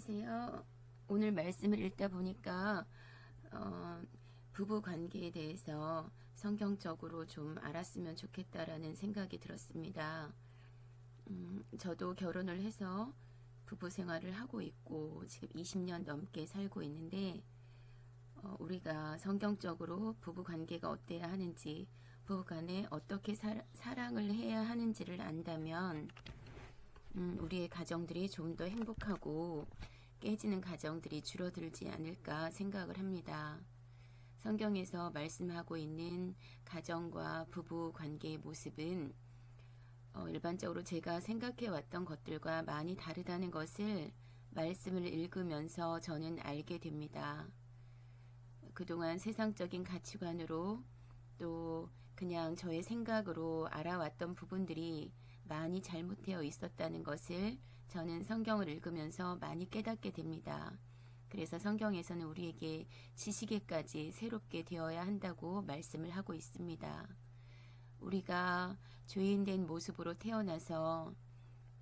안녕하세요. 오늘 말씀을 읽다 보니까 부부 관계에 대해서 성경적으로 좀 알았으면 좋겠다라는 생각이 들었습니다. 저도 결혼을 해서 부부 생활을 하고 있고 지금 20년 넘게 살고 있는데 우리가 성경적으로 부부 관계가 어때야 하는지, 부부 간에 어떻게 사랑을 해야 하는지를 안다면 우리의 가정들이 좀 더 행복하고 깨지는 가정들이 줄어들지 않을까 생각을 합니다. 성경에서 말씀하고 있는 가정과 부부 관계의 모습은 일반적으로 제가 생각해 왔던 것들과 많이 다르다는 것을 말씀을 읽으면서 저는 알게 됩니다. 그동안 세상적인 가치관으로 또 그냥 저의 생각으로 알아왔던 부분들이 많이 잘못되어 있었다는 것을 저는 성경을 읽으면서 많이 깨닫게 됩니다. 그래서 성경에서는 우리에게 지식에까지 새롭게 되어야 한다고 말씀을 하고 있습니다. 우리가 죄인된 모습으로 태어나서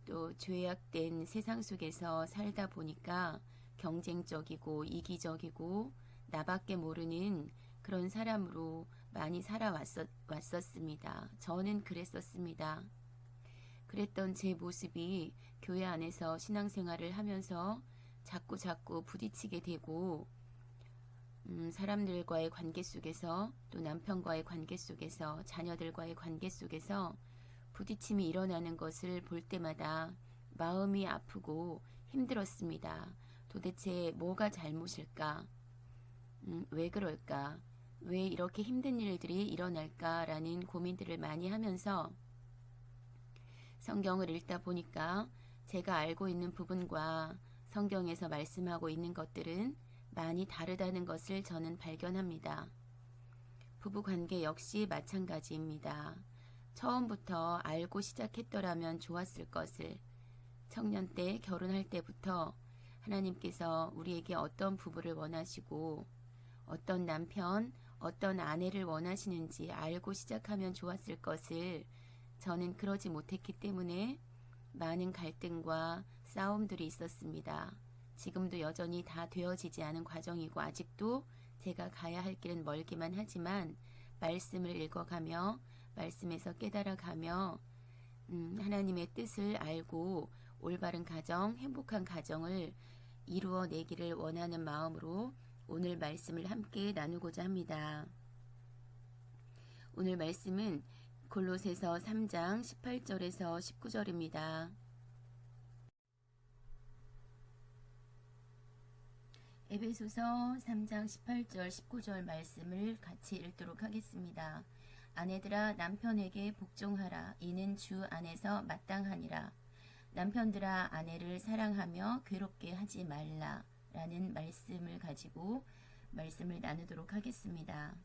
또 죄악된 세상 속에서 살다 보니까 경쟁적이고 이기적이고 나밖에 모르는 그런 사람으로 많이 살아왔었습니다. 저는 그랬었습니다. 그랬던 제 모습이 교회 안에서 신앙생활을 하면서 자꾸 부딪히게 되고 사람들과의 관계 속에서 또 남편과의 관계 속에서 자녀들과의 관계 속에서 부딪힘이 일어나는 것을 볼 때마다 마음이 아프고 힘들었습니다. 도대체 뭐가 잘못일까? 왜 그럴까? 왜 이렇게 힘든 일들이 일어날까라는 고민들을 많이 하면서 성경을 읽다 보니까 제가 알고 있는 부분과 성경에서 말씀하고 있는 것들은 많이 다르다는 것을 저는 발견합니다. 부부관계 역시 마찬가지입니다. 처음부터 알고 시작했더라면 좋았을 것을 청년 때 결혼할 때부터 하나님께서 우리에게 어떤 부부를 원하시고 어떤 남편, 어떤 아내를 원하시는지 알고 시작하면 좋았을 것을 저는 그러지 못했기 때문에 많은 갈등과 싸움들이 있었습니다. 지금도 여전히 다 되어지지 않은 과정이고 아직도 제가 가야 할 길은 멀기만 하지만 말씀을 읽어가며 말씀에서 깨달아가며 하나님의 뜻을 알고 올바른 가정, 행복한 가정을 이루어내기를 원하는 마음으로 오늘 말씀을 함께 나누고자 합니다. 오늘 말씀은 골로새서 3장 18절에서 19절입니다. 에베소서 3장 18절 19절 말씀을 같이 읽도록 하겠습니다. 아내들아 남편에게 복종하라. 이는 주 안에서 마땅하니라. 남편들아 아내를 사랑하며 괴롭게 하지 말라. 라는 말씀을 가지고 말씀을 나누도록 하겠습니다.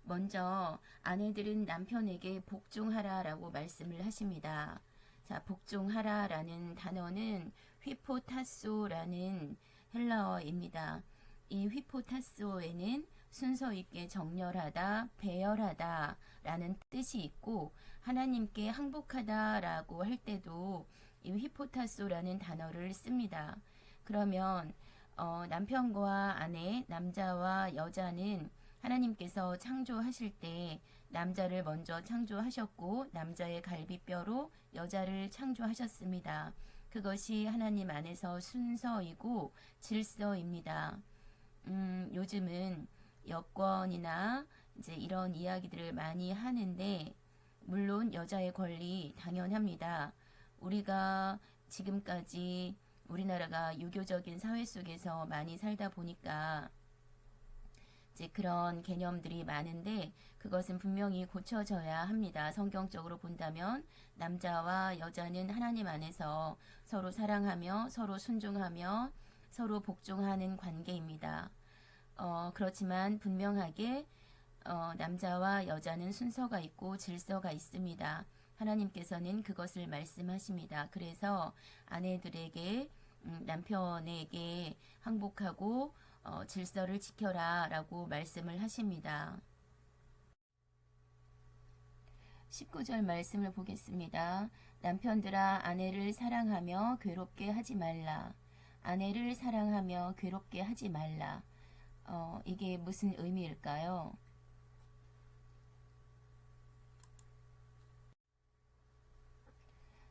먼저 아내들은 남편에게 복종하라 라고 말씀을 하십니다. 자, 복종하라 라는 단어는 휘포타소라는 헬라어입니다. 이 휘포타소에는 순서 있게 정렬하다, 배열하다 라는 뜻이 있고 하나님께 항복하다 라고 할 때도 이 휘포타소라는 단어를 씁니다. 그러면 남편과 아내, 남자와 여자는 하나님께서 창조하실 때 남자를 먼저 창조하셨고 남자의 갈비뼈로 여자를 창조하셨습니다. 그것이 하나님 안에서 순서이고 질서입니다. 요즘은 여권이나 이제 이런 이야기들을 많이 하는데 물론 여자의 권리 당연합니다. 우리가 지금까지 우리나라가 유교적인 사회 속에서 많이 살다 보니까 이제 그런 개념들이 많은데 그것은 분명히 고쳐져야 합니다. 성경적으로 본다면 남자와 여자는 하나님 안에서 서로 사랑하며 서로 순종하며 서로 복종하는 관계입니다. 그렇지만 분명하게 남자와 여자는 순서가 있고 질서가 있습니다. 하나님께서는 그것을 말씀하십니다. 그래서 아내들에게 남편에게 항복하고 질서를 지켜라 라고 말씀을 하십니다. 19절 말씀을 보겠습니다. 남편들아 아내를 사랑하며 괴롭게 하지 말라. 아내를 사랑하며 괴롭게 하지 말라. 이게 무슨 의미일까요?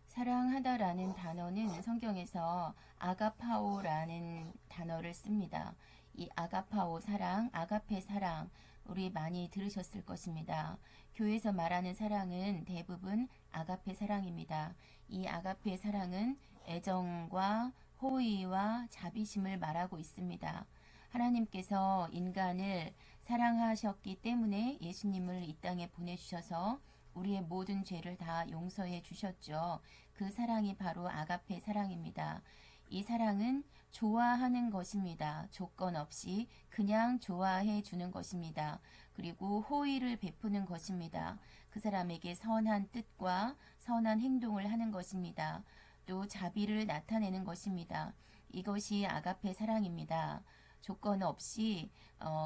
사랑하다라는 단어는 성경에서 아가파오라는 단어를 씁니다. 이 아가파오 사랑, 아가페 사랑, 우리 많이 들으셨을 것입니다. 교회에서 말하는 사랑은 대부분 아가페 사랑입니다. 이 아가페 사랑은 애정과 호의와 자비심을 말하고 있습니다. 하나님께서 인간을 사랑하셨기 때문에 예수님을 이 땅에 보내주셔서 우리의 모든 죄를 다 용서해 주셨죠. 그 사랑이 바로 아가페 사랑입니다. 이 사랑은 좋아하는 것입니다. 조건 없이 그냥 좋아해 주는 것입니다. 그리고 호의를 베푸는 것입니다. 그 사람에게 선한 뜻과 선한 행동을 하는 것입니다. 또 자비를 나타내는 것입니다. 이것이 아가페 사랑입니다. 조건 없이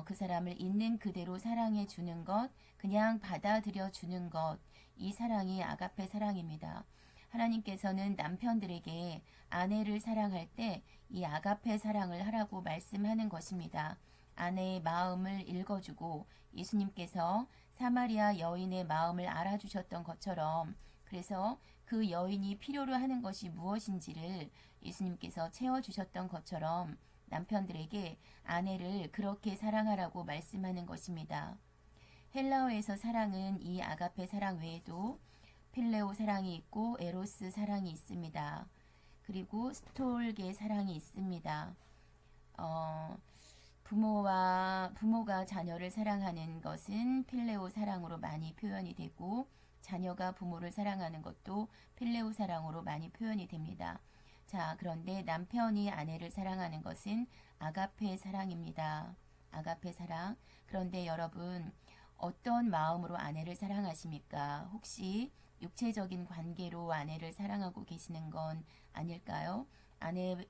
그 사람을 있는 그대로 사랑해 주는 것, 그냥 받아들여 주는 것, 이 사랑이 아가페 사랑입니다. 하나님께서는 남편들에게 아내를 사랑할 때 이 아가페 사랑을 하라고 말씀하는 것입니다. 아내의 마음을 읽어주고 예수님께서 사마리아 여인의 마음을 알아주셨던 것처럼, 그래서 그 여인이 필요로 하는 것이 무엇인지를 예수님께서 채워주셨던 것처럼 남편들에게 아내를 그렇게 사랑하라고 말씀하는 것입니다. 헬라어에서 사랑은 이 아가페 사랑 외에도 필레오 사랑이 있고 에로스 사랑이 있습니다. 그리고 스톨게 사랑이 있습니다. 부모가 자녀를 사랑하는 것은 필레오 사랑으로 많이 표현이 되고, 자녀가 부모를 사랑하는 것도 필레오 사랑으로 많이 표현이 됩니다. 자, 그런데 남편이 아내를 사랑하는 것은 아가페 사랑입니다. 아가페 사랑. 그런데 여러분, 어떤 마음으로 아내를 사랑하십니까? 혹시 육체적인 관계로 아내를 사랑하고 계시는 건 아닐까요?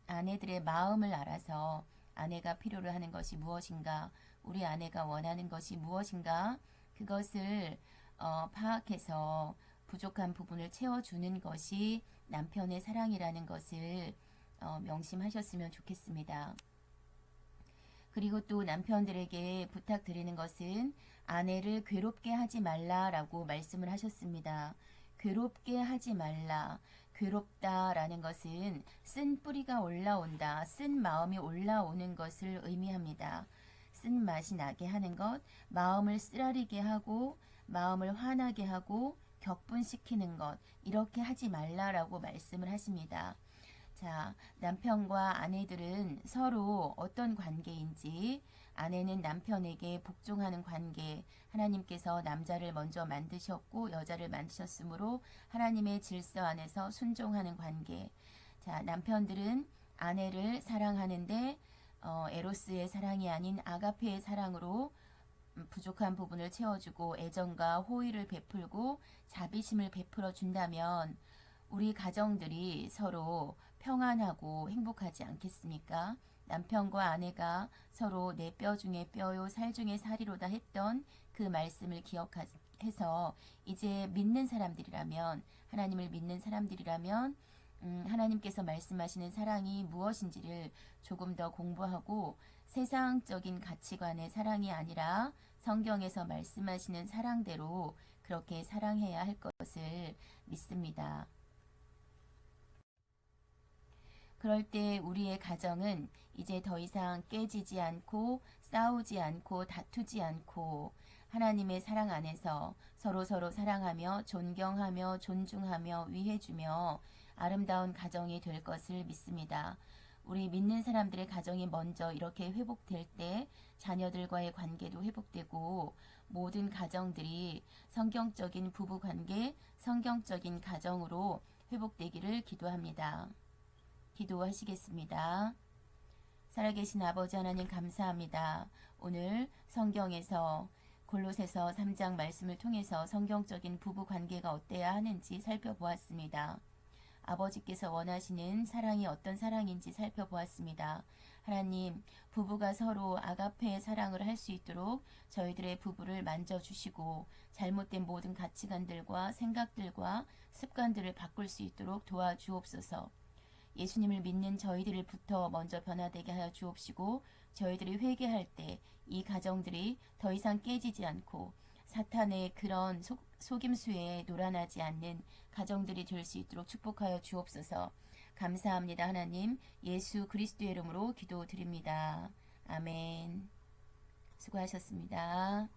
아내들의 마음을 알아서 아내가 필요로 하는 것이 무엇인가, 우리 아내가 원하는 것이 무엇인가, 그것을 파악해서 부족한 부분을 채워주는 것이 남편의 사랑이라는 것을 명심하셨으면 좋겠습니다. 그리고 또 남편들에게 부탁드리는 것은 아내를 괴롭게 하지 말라라고 말씀을 하셨습니다. 괴롭게 하지 말라. 괴롭다라는 것은 쓴 뿌리가 올라온다, 쓴 마음이 올라오는 것을 의미합니다. 쓴 맛이 나게 하는 것, 마음을 쓰라리게 하고 마음을 화나게 하고 격분시키는 것, 이렇게 하지 말라라고 말씀을 하십니다. 자, 남편과 아내들은 서로 어떤 관계인지, 아내는 남편에게 복종하는 관계, 하나님께서 남자를 먼저 만드셨고 여자를 만드셨으므로 하나님의 질서 안에서 순종하는 관계. 자, 남편들은 아내를 사랑하는데 에로스의 사랑이 아닌 아가페의 사랑으로 부족한 부분을 채워주고 애정과 호의를 베풀고 자비심을 베풀어 준다면 우리 가정들이 서로 평안하고 행복하지 않겠습니까? 남편과 아내가 서로 내 뼈 중에 뼈요 살 중에 살이로다 했던 그 말씀을 기억해서 이제 믿는 사람들이라면, 하나님을 믿는 사람들이라면 하나님께서 말씀하시는 사랑이 무엇인지를 조금 더 공부하고 세상적인 가치관의 사랑이 아니라 성경에서 말씀하시는 사랑대로 그렇게 사랑해야 할 것을 믿습니다. 그럴 때 우리의 가정은 이제 더 이상 깨지지 않고 싸우지 않고 다투지 않고 하나님의 사랑 안에서 서로 사랑하며 존경하며 존중하며 위해주며 아름다운 가정이 될 것을 믿습니다. 우리 믿는 사람들의 가정이 먼저 이렇게 회복될 때 자녀들과의 관계도 회복되고 모든 가정들이 성경적인 부부관계, 성경적인 가정으로 회복되기를 기도합니다. 기도하시겠습니다. 살아계신 아버지 하나님 감사합니다. 오늘 성경에서 골로새서 3장 말씀을 통해서 성경적인 부부관계가 어때야 하는지 살펴보았습니다. 아버지께서 원하시는 사랑이 어떤 사랑인지 살펴보았습니다. 하나님, 부부가 서로 아가페의 사랑을 할 수 있도록 저희들의 부부를 만져주시고 잘못된 모든 가치관들과 생각들과 습관들을 바꿀 수 있도록 도와주옵소서. 예수님을 믿는 저희들부터 먼저 변화되게 하여 주옵시고 저희들이 회개할 때 이 가정들이 더 이상 깨지지 않고 사탄의 그런 속임수에 놀아나지 않는 가정들이 될 수 있도록 축복하여 주옵소서. 감사합니다. 하나님, 예수 그리스도의 이름으로 기도드립니다. 아멘. 수고하셨습니다.